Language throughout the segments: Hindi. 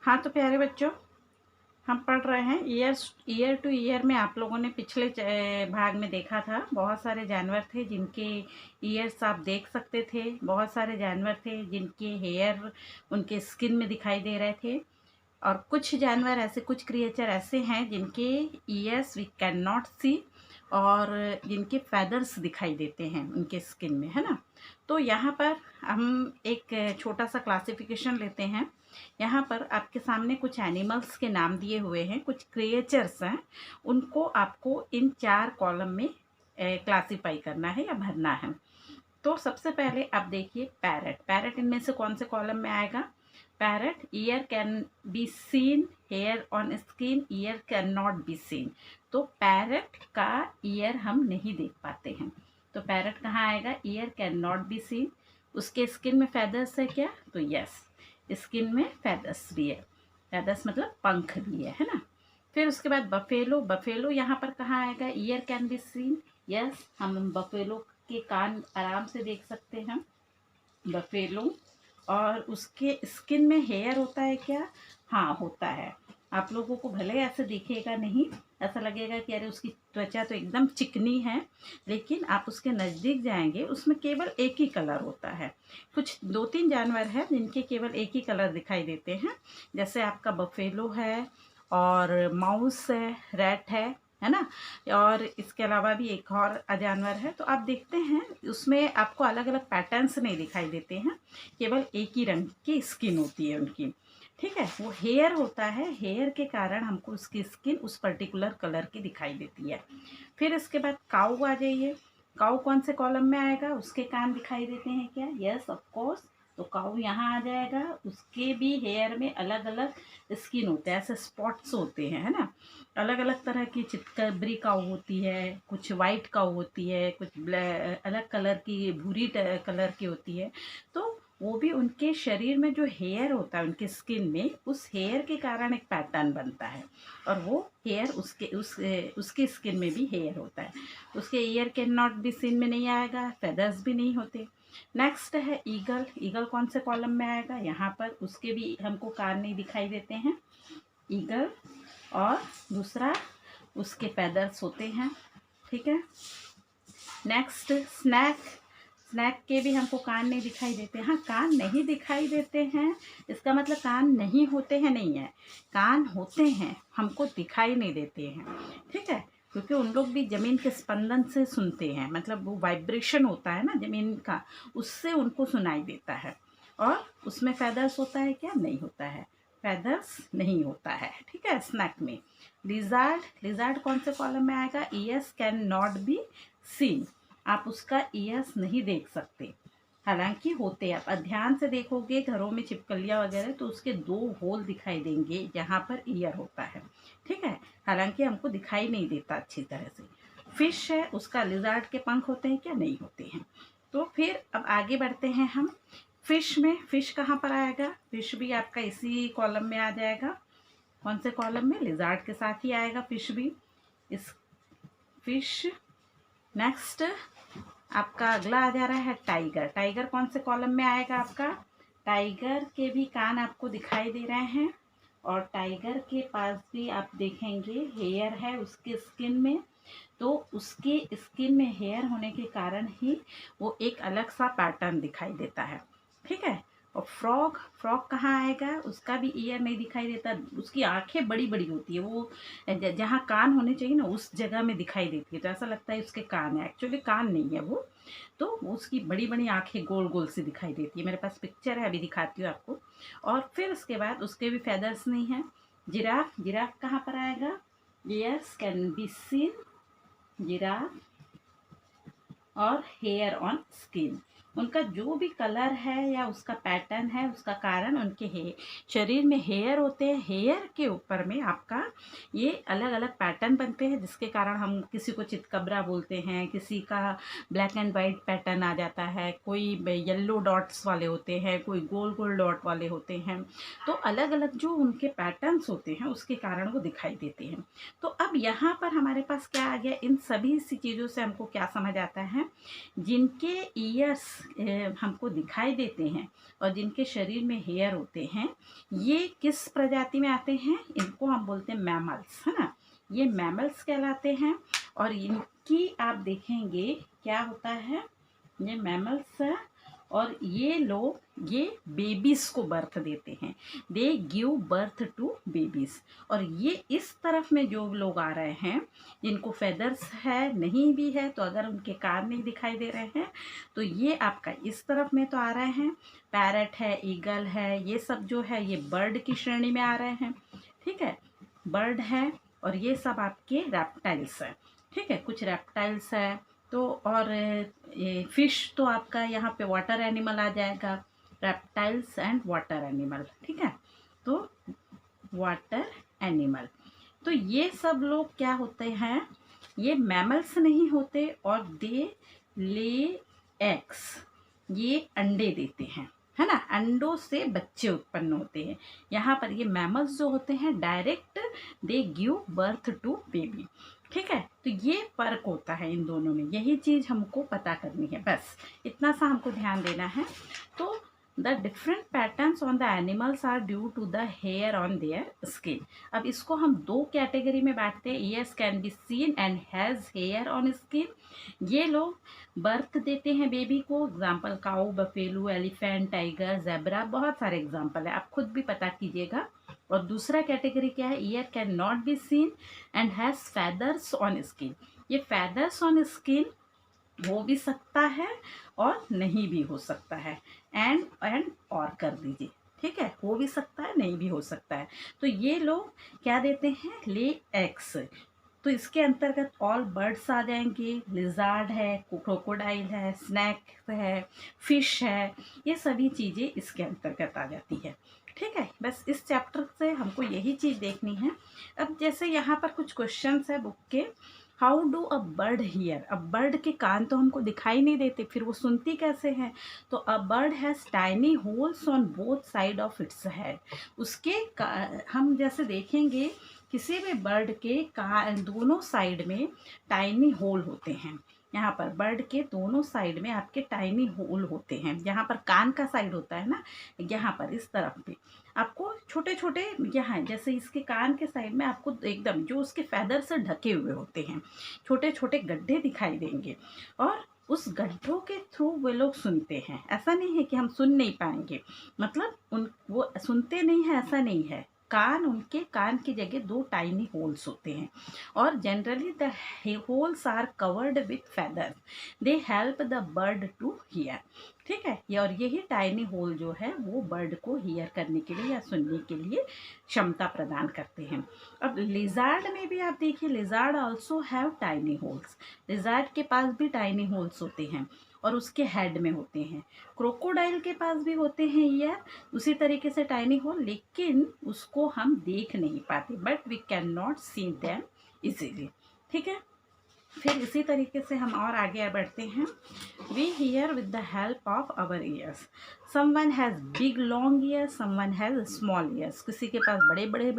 हाँ तो प्यारे बच्चों, हम पढ़ रहे हैं ईयर टू ईयर में। आप लोगों ने पिछले भाग में देखा था, बहुत सारे जानवर थे जिनके ईयर्स आप देख सकते थे। बहुत सारे जानवर थे जिनके हेयर उनके स्किन में दिखाई दे रहे थे। और कुछ जानवर ऐसे, कुछ क्रिएचर ऐसे हैं जिनके ईयर्स वी कैन नॉट सी और जिनके फेदर्स दिखाई देते हैं उनके स्किन में, है ना। तो यहाँ पर हम एक छोटा सा क्लासिफिकेशन लेते हैं। यहाँ पर आपके सामने कुछ एनिमल्स के नाम दिए हुए हैं, कुछ क्रिएचर्स हैं। उनको आपको इन 4 कॉलम में क्लासीफाई करना है या भरना है। तो सबसे पहले आप देखिए पैरट। पैरट इनमें से कौन से कॉलम में आएगा? Parrot, ear can be seen, hair on skin, ear can not be seen. तो पैरट का ईयर हम नहीं देख पाते हैं, तो पैरट कहाँ आएगा? Ear can not be seen. उसके स्किन में फेदर्स है क्या? तो यस, स्किन में फेदर्स भी है। फेदर्स मतलब पंख भी है ना। फिर उसके बाद बफेलो। बफेलो यहाँ पर कहाँ आएगा? Ear can be scene. Yes, हम बफेलो के कान आराम से देख सकते हैं, बफेलो। और उसके स्किन में हेयर होता है क्या? हाँ होता है। आप लोगों को भले ऐसे दिखेगा नहीं, ऐसा लगेगा कि अरे उसकी त्वचा तो एकदम चिकनी है, लेकिन आप उसके नज़दीक जाएंगे उसमें केवल एक ही कलर होता है। कुछ 2-3 जानवर हैं जिनके केवल एक ही कलर दिखाई देते हैं, जैसे आपका बफेलो है और माउस है, रैट है ना। और इसके अलावा भी एक और जानवर है। तो आप देखते हैं उसमें आपको अलग अलग पैटर्न्स नहीं दिखाई देते हैं, केवल एक ही रंग की स्किन होती है उनकी। ठीक है, वो हेयर होता है, हेयर के कारण हमको उसकी स्किन उस पर्टिकुलर कलर की दिखाई देती है। फिर इसके बाद काऊ आ जाइए। काऊ कौन से कॉलम में आएगा? उसके कान दिखाई देते हैं क्या? Yes of course. तो काऊ यहाँ आ जाएगा। उसके भी हेयर में अलग अलग स्किन होते हैं, ऐसे स्पॉट्स होते हैं, है ना। अलग अलग तरह की चितकबरी काऊ होती है, कुछ वाइट काऊ होती है, कुछ अलग कलर की भूरी कलर की होती है। तो वो भी उनके शरीर में जो हेयर होता है उनके स्किन में, उस हेयर के कारण एक पैटर्न बनता है। और वो हेयर उसके स्किन में भी हेयर होता है। उसके year can not be scene में नहीं आएगा, फेदर्स भी नहीं होते। नेक्स्ट है ईगल। ईगल कौन से कॉलम में आएगा? यहाँ पर उसके भी हमको कान नहीं दिखाई देते हैं, ईगल। और दूसरा उसके पैदर्स होते हैं। ठीक है। Next snack. स्नैक के भी हमको कान नहीं दिखाई देते। हाँ, कान नहीं दिखाई देते हैं, इसका मतलब कान नहीं होते हैं नहीं है, कान होते हैं, हमको दिखाई नहीं देते हैं। ठीक है, क्योंकि उन लोग भी ज़मीन के स्पंदन से सुनते हैं, मतलब वो वाइब्रेशन होता है ना ज़मीन का, उससे उनको सुनाई देता है। और उसमें फेदर्स होता है क्या? नहीं होता है, फेदर्स नहीं होता है। ठीक है, स्नैक में। लिजार्ड। लिजार्ड कौन से कॉलम में आएगा? Years can not be scene. आप उसका ईयर्स नहीं देख सकते, हालांकि होते हैं। आप ध्यान से देखोगे घरों में छिपकलियाँ वगैरह, तो उसके 2 होल दिखाई देंगे जहाँ पर ईयर होता है। ठीक है, हालांकि हमको दिखाई नहीं देता अच्छी तरह से। फिश है, उसका लिजार्ड के पंख होते हैं क्या? नहीं होते हैं। तो फिर अब आगे बढ़ते हैं हम। फिश में, फिश कहाँ पर आएगा? फिश भी आपका इसी कॉलम में आ जाएगा। कौन से कॉलम में? लिजार्ड के साथ ही आएगा फिश भी। इस फिश। नेक्स्ट आपका अगला आ जा रहा है टाइगर। टाइगर कौन से कॉलम में आएगा आपका? टाइगर के भी कान आपको दिखाई दे रहे हैं, और टाइगर के पास भी आप देखेंगे हेयर है उसके स्किन में। तो उसके स्किन में हेयर होने के कारण ही वो एक अलग सा पैटर्न दिखाई देता है। ठीक है। और फ्रॉग। फ्रॉग कहाँ आएगा? उसका भी ईयर नहीं दिखाई देता, उसकी आंखें बड़ी बड़ी होती है, वो जहाँ कान होने चाहिए ना उस जगह में दिखाई देती है, तो ऐसा लगता है उसके कान है, एक्चुअली कान नहीं है वो। तो उसकी बड़ी बड़ी आंखें गोल गोल सी दिखाई देती है। मेरे पास पिक्चर है, अभी दिखाती हूँ आपको। और फिर उसके बाद उसके भी फेदर्स नहीं है। जिराफ। जिराफ कहाँ पर आएगा? Years can be scene, giraffe. और हेयर ऑन स्किन, उनका जो भी कलर है या उसका पैटर्न है, उसका कारण उनके शरीर में हेयर होते हैं। हेयर के ऊपर में आपका ये अलग अलग पैटर्न बनते हैं, जिसके कारण हम किसी को चितकबरा बोलते हैं, किसी का ब्लैक एंड वाइट पैटर्न आ जाता है, कोई येलो डॉट्स वाले होते हैं, कोई गोल गोल डॉट वाले होते हैं। तो अलग अलग जो उनके पैटर्न्स होते हैं उसके कारण वो दिखाई देते हैं। तो अब यहाँ पर हमारे पास क्या आ गया? इन सभी सी चीज़ों से हमको क्या समझ आता है? जिनके ईयर्स हमको दिखाई देते हैं और जिनके शरीर में हेयर होते हैं, ये किस प्रजाति में आते हैं? इनको हम बोलते हैं मैमल्स, है ना। ये मैमल्स कहलाते हैं और इनकी आप देखेंगे क्या होता है, ये मैमल्स है और ये लोग ये बेबीज को बर्थ देते हैं। They give birth to babies. और ये इस तरफ में जो लोग आ रहे हैं जिनको फेदर्स है नहीं भी है, तो अगर उनके कान नहीं दिखाई दे रहे हैं तो ये आपका इस तरफ में तो आ रहे हैं। पैरट है, ईगल है, ये सब जो है ये बर्ड की श्रेणी में आ रहे हैं, ठीक है, बर्ड है। और ये सब आपके रेप्टाइल्स है, ठीक है, कुछ रेप्टाइल्स है। तो और ये फिश तो आपका यहाँ पे वाटर एनिमल आ जाएगा, रेप्टाइल्स एंड वाटर एनिमल, ठीक है। तो वाटर एनिमल, तो ये सब लोग क्या होते हैं, ये मैमल्स नहीं होते और दे ले एग्स, ये अंडे देते हैं, है ना। अंडों से बच्चे उत्पन्न होते हैं। यहाँ पर ये मैमल्स जो होते हैं direct they give birth to baby, ठीक है। तो ये फर्क होता है इन दोनों में, यही चीज़ हमको पता करनी है, बस इतना सा हमको ध्यान देना है। तो the different patterns on the animals are due to the hair on their skin. अब इसको हम दो कैटेगरी में बांटते हैं, ears can be seen and has hair on skin. ये लोग बर्थ देते हैं बेबी को, example cow, buffalo, elephant, tiger, zebra, बहुत सारे एग्जाम्पल है, आप खुद भी पता कीजिएगा। और दूसरा कैटेगरी क्या है, year can not be seen and has feathers on skin. ये फेदर्स ऑन स्किन हो भी सकता है और नहीं भी हो सकता है, एंड और कर दीजिए, ठीक है, हो भी सकता है नहीं भी हो सकता है। तो ये लोग क्या देते हैं, ले एग्स। तो इसके अंतर्गत ऑल बर्ड्स आ जाएंगे, लिजार्ड है, क्रोकोडाइल है, स्नैक है, फिश है, ये सभी चीज़ें इसके अंतर्गत आ जाती है, ठीक है। बस इस चैप्टर से हमको यही चीज़ देखनी है। अब जैसे यहाँ पर कुछ क्वेश्चंस है बुक के, how do a bird here. अब बर्ड के कान तो हमको दिखाई नहीं देते, फिर वो सुनती कैसे हैं? तो a bird has tiny holes on both side of its head. उसके हम जैसे देखेंगे किसी भी बर्ड के दोनों साइड में टाइनी होल होते हैं। यहाँ पर बर्ड के दोनों साइड में आपके टाइनी होल होते हैं। यहाँ पर कान का साइड होता है ना, यहाँ पर इस तरफ पे आपको छोटे छोटे, यहाँ जैसे इसके कान के साइड में आपको एकदम जो उसके फैदर से ढके हुए होते हैं छोटे छोटे गड्ढे दिखाई देंगे, और उस गड्ढों के थ्रू वे लोग सुनते हैं। ऐसा नहीं है कि हम सुन नहीं पाएंगे, मतलब वो सुनते नहीं है, ऐसा नहीं है। उनके कान की जगह दो टाइनी होल्स होते हैं और generally the holes are covered with feather, they help the bird to hear, ठीक है। ये और यही टाइनी होल जो है वो बर्ड को हियर करने के लिए या सुनने के लिए क्षमता प्रदान करते हैं। अब लिजार्ड में भी आप देखिए, lizard also have tiny holes. Lizard के पास भी टाइनी होल्स होते हैं और उसके हेड में होते हैं। क्रोकोडाइल के पास भी होते हैं ईयर, उसी तरीके से टाइनी होल, लेकिन उसको हम देख नहीं पाते, but we can not see them easily, ठीक है। फिर इसी तरीके से हम और आगे बढ़ते हैं। We hear with the help of our ears. Someone has big long ear, someone has small ears. किसी के पास बड़े बड़े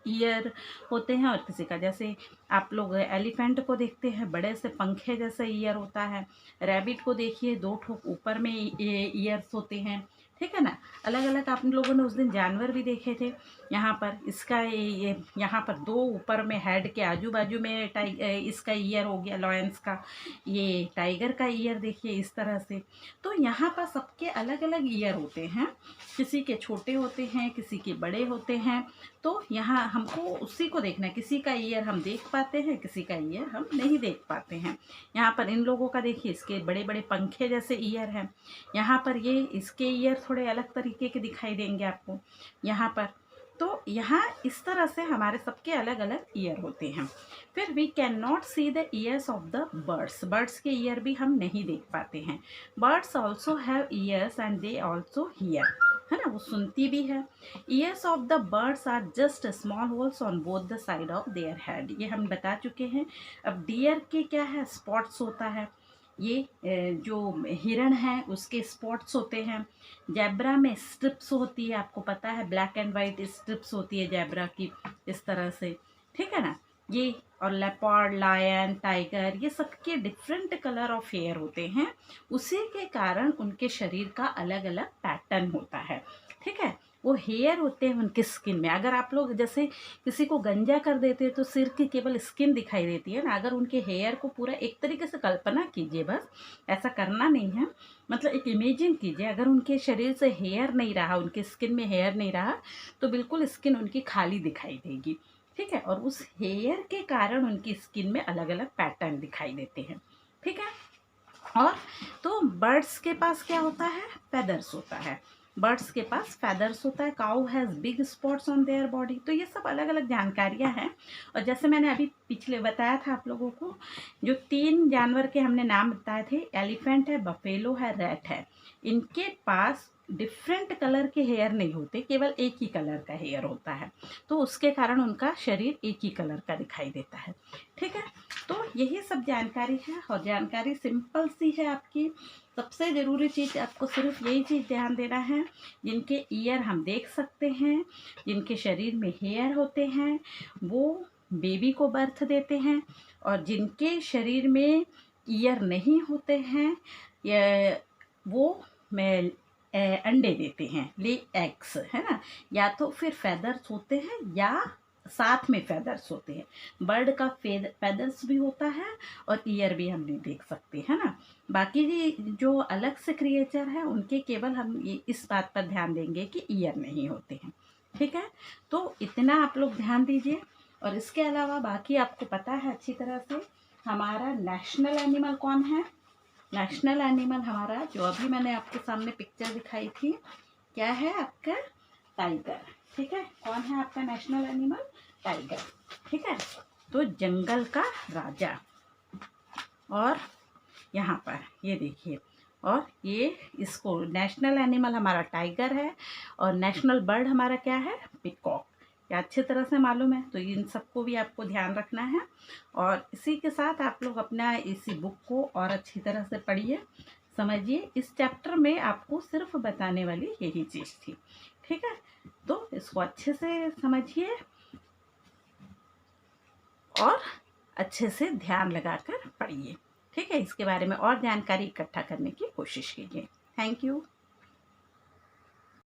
ईयर होते हैं और किसी का, जैसे आप लोग एलिफेंट को देखते हैं बड़े से पंखे जैसे ईयर होता है। रैबिट को देखिए दो ठोक ऊपर में ईयर्स होते हैं, ठीक है ना। अलग अलग आप लोगों ने उस दिन जानवर भी देखे थे। यहाँ पर इसका ये यहाँ पर दो ऊपर में हेड के आजू बाजू में इसका ईयर हो गया लॉयंस का, ये टाइगर का ईयर देखिए इस तरह से। तो यहाँ पर सबके अलग अलग ईयर होते हैं, किसी के छोटे होते हैं, किसी के बड़े होते हैं। तो यहाँ हमको उसी को देखना है, किसी का ईयर हम देख पाते हैं, किसी का ईयर हम नहीं देख पाते हैं। यहाँ पर इन लोगों का देखिए, इसके बड़े बड़े पंखे जैसे ईयर हैं। यहाँ पर ये इसके ईयर थोड़े अलग तरीके के दिखाई देंगे आपको यहाँ पर। तो यहाँ इस तरह से हमारे सबके अलग अलग ईयर होते हैं। फिर we can not see the ears of the birds. Birds के ईयर भी हम नहीं देख पाते हैं। Birds also have ears and they also hear, है ना, वो सुनती भी है। Ears of the birds are just small holes on both the side of their head, ये हम बता चुके हैं। अब डियर के क्या है, स्पॉट्स होता है। ये जो हिरण है उसके स्पॉट्स होते हैं। जैब्रा में स्ट्रिप्स होती है, आपको पता है ब्लैक एंड वाइट स्ट्रिप्स होती है जैब्रा की, इस तरह से, ठीक है ना। ये और लेपर्ड, लायन, टाइगर, ये सबके डिफरेंट कलर ऑफ हेयर होते हैं। उसी के कारण उनके शरीर का अलग अलग पैटर्न होता है। ठीक है, वो हेयर होते हैं उनके स्किन में। अगर आप लोग जैसे किसी को गंजा कर देते हैं तो सिर की केवल स्किन दिखाई देती है ना। अगर उनके हेयर को पूरा एक तरीके से कल्पना कीजिए, बस ऐसा करना नहीं है, मतलब एक इमेजिन कीजिए, अगर उनके शरीर से हेयर नहीं रहा, उनके स्किन में हेयर नहीं रहा, तो बिल्कुल स्किन उनकी खाली दिखाई देगी। ठीक है, और उस हेयर के कारण उनकी स्किन में अलग अलग पैटर्न दिखाई देते हैं। ठीक है, और तो बर्ड्स के पास क्या होता है, फेदर्स होता है। बर्ड्स के पास फेदर्स होता है। Cow has big spots on their body. तो ये सब अलग अलग जानकारियां हैं। और जैसे मैंने अभी पिछले बताया था आप लोगों को, जो 3 जानवर के हमने नाम बताए थे, एलिफेंट है, बफेलो है, रैट है, इनके पास डिफरेंट कलर के हेयर नहीं होते, केवल एक ही कलर का हेयर होता है। तो उसके कारण उनका शरीर एक ही कलर का दिखाई देता है। ठीक है, तो यही सब जानकारी है, और जानकारी सिंपल सी है आपकी। सबसे ज़रूरी चीज़ आपको सिर्फ यही चीज़ ध्यान देना है, जिनके ईयर हम देख सकते हैं, जिनके शरीर में हेयर होते हैं, वो बेबी को बर्थ देते हैं। और जिनके शरीर में ईयर नहीं होते हैं, या वो मेल अंडे देते हैं, ले एग्स, है ना। या तो फिर फेदर्स होते हैं या साथ में फेदर्स होते हैं। बर्ड का फेदर्स भी होता है और ईयर भी हम नहीं देख सकते, है ना। बाकी जो अलग से क्रिएचर है उनके केवल हम ये इस बात पर ध्यान देंगे कि ईयर नहीं होते हैं। ठीक है, तो इतना आप लोग ध्यान दीजिए। और इसके अलावा बाकी आपको पता है अच्छी तरह से हमारा नेशनल एनिमल कौन है। नेशनल एनिमल हमारा, जो अभी मैंने आपके सामने पिक्चर दिखाई थी, क्या है आपका, टाइगर। ठीक है, कौन है आपका नेशनल एनिमल, टाइगर। ठीक है, तो जंगल का राजा। और यहाँ पर ये देखिए, और ये इसको नेशनल एनिमल हमारा टाइगर है, और नेशनल बर्ड हमारा क्या है, पिकॉक। या अच्छी तरह से मालूम है, तो इन सबको भी आपको ध्यान रखना है। और इसी के साथ आप लोग अपना इसी बुक को और अच्छी तरह से पढ़िए, समझिए। इस चैप्टर में आपको सिर्फ बताने वाली यही चीज़ थी। ठीक है, तो इसको अच्छे से समझिए और अच्छे से ध्यान लगाकर पढ़िए। ठीक है, इसके बारे में और जानकारी इकट्ठा करने की कोशिश कीजिए। Thank you.